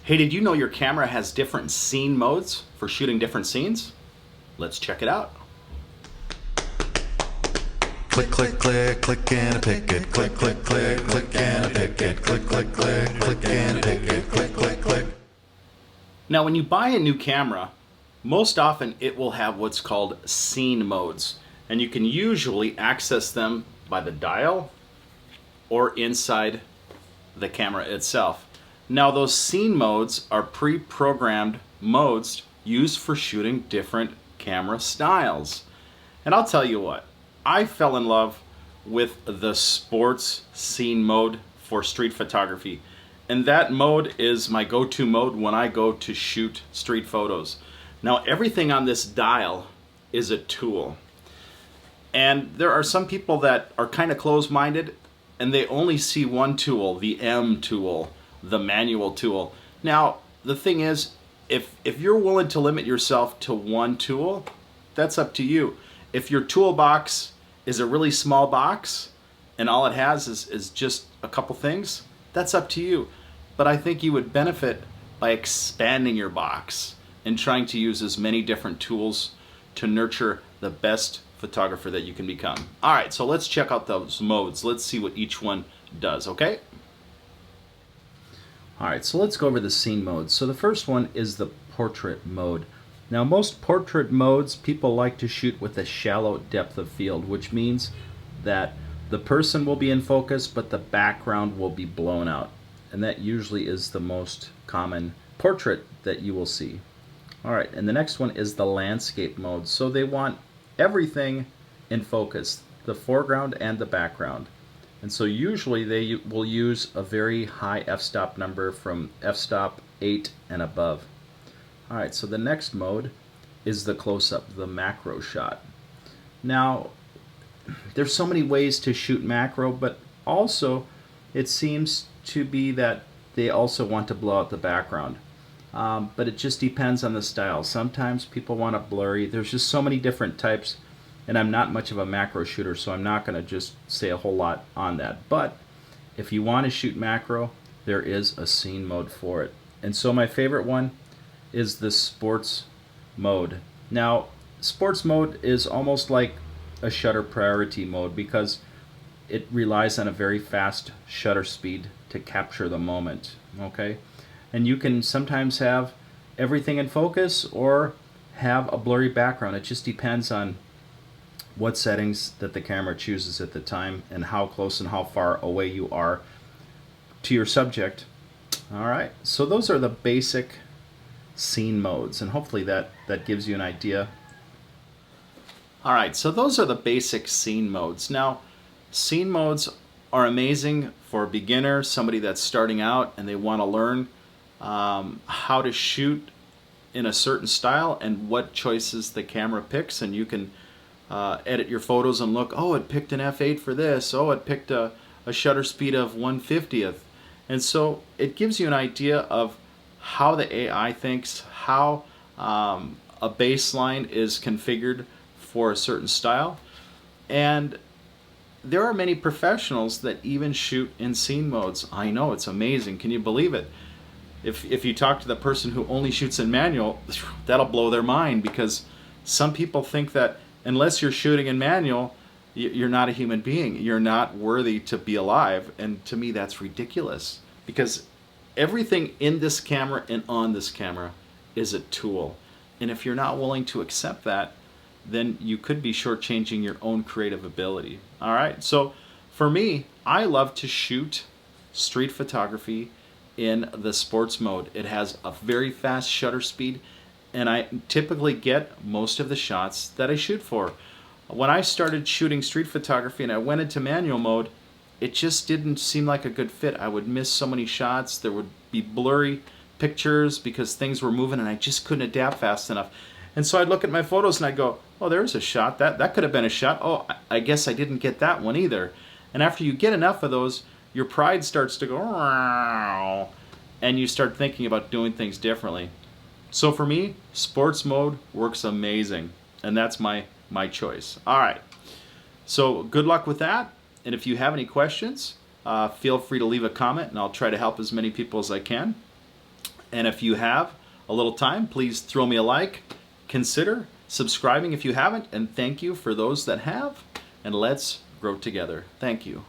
Hey, did you know your camera has different scene modes for shooting different scenes? Let's check it out. Click, click, click, click and a pick it. Click, click, click, click and a pick it. Click, click, click, click and a pick it. Click, click, click. Now, when you buy a new camera, most often it will have what's called scene modes, and you can usually access them by the dial or inside the camera itself. Now, those scene modes are pre-programmed modes used for shooting different camera styles. And I'll tell you what, I fell in love with the sports scene mode for street photography. And that mode is my go-to mode when I go to shoot street photos. Now, everything on this dial is a tool. And there are some people that are kind of closed-minded and they only see one tool, the M tool, the manual tool. Now, the thing is, if you're willing to limit yourself to one tool, that's up to you. If your toolbox is a really small box and all it has is just a couple things, that's up to you. But I think you would benefit by expanding your box and trying to use as many different tools to nurture the best photographer that you can become. All right, so let's check out those modes. Let's see what each one does, okay? All right, so let's go over the scene modes. So the first one is the portrait mode. Now, most portrait modes, people like to shoot with a shallow depth of field, which means that the person will be in focus, but the background will be blown out. And that usually is the most common portrait that you will see. All right, and the next one is the landscape mode. So they want everything in focus, the foreground and the background. And so usually they will use a very high f-stop number from f-stop 8 and above. All right, so the next mode is the close-up, the macro shot. Now, there's so many ways to shoot macro, but also it seems to be that they also want to blow out the background. But it just depends on the style. Sometimes people want it blurry. There's just so many different types, and I'm not much of a macro shooter, so I'm not going to just say a whole lot on that. But if you want to shoot macro, there is a scene mode for it. And so my favorite one is the sports mode. Now, sports mode is almost like a shutter priority mode because it relies on a very fast shutter speed to capture the moment, okay? And you can sometimes have everything in focus or have a blurry background. It just depends on what settings that the camera chooses at the time and how close and how far away you are to your subject. All right, so those are the basic scene modes, and hopefully that gives you an idea. All right, so those are the basic scene modes. Now, scene modes are amazing for a beginner, somebody that's starting out and they want to learn how to shoot in a certain style and what choices the camera picks, and you can edit your photos and look, oh, it picked an f8 for this, oh, it picked a shutter speed of 1/50th. And so it gives you an idea of how the AI thinks, how a baseline is configured for a certain style. And there are many professionals that even shoot in scene modes. I know, it's amazing. Can you believe it? If you talk to the person who only shoots in manual, that'll blow their mind, because some people think that unless you're shooting in manual, you're not a human being. You're not worthy to be alive. And to me, that's ridiculous, because everything in this camera and on this camera is a tool. And if you're not willing to accept that, then you could be shortchanging your own creative ability. All right, so for me, I love to shoot street photography in the sports mode. It has a very fast shutter speed, and I typically get most of the shots that I shoot for. When I started shooting street photography and I went into manual mode, it just didn't seem like a good fit. I would miss so many shots. There would be blurry pictures because things were moving and I just couldn't adapt fast enough. And so I'd look at my photos and I'd go, oh, there's a shot. That could have been a shot. Oh, I guess I didn't get that one either. And after you get enough of those, your pride starts to go, and you start thinking about doing things differently. So for me, sports mode works amazing, and that's my choice. All right, so good luck with that, and if you have any questions, feel free to leave a comment, and I'll try to help as many people as I can. And if you have a little time, please throw me a like. Consider subscribing if you haven't, and thank you for those that have. And let's grow together. Thank you.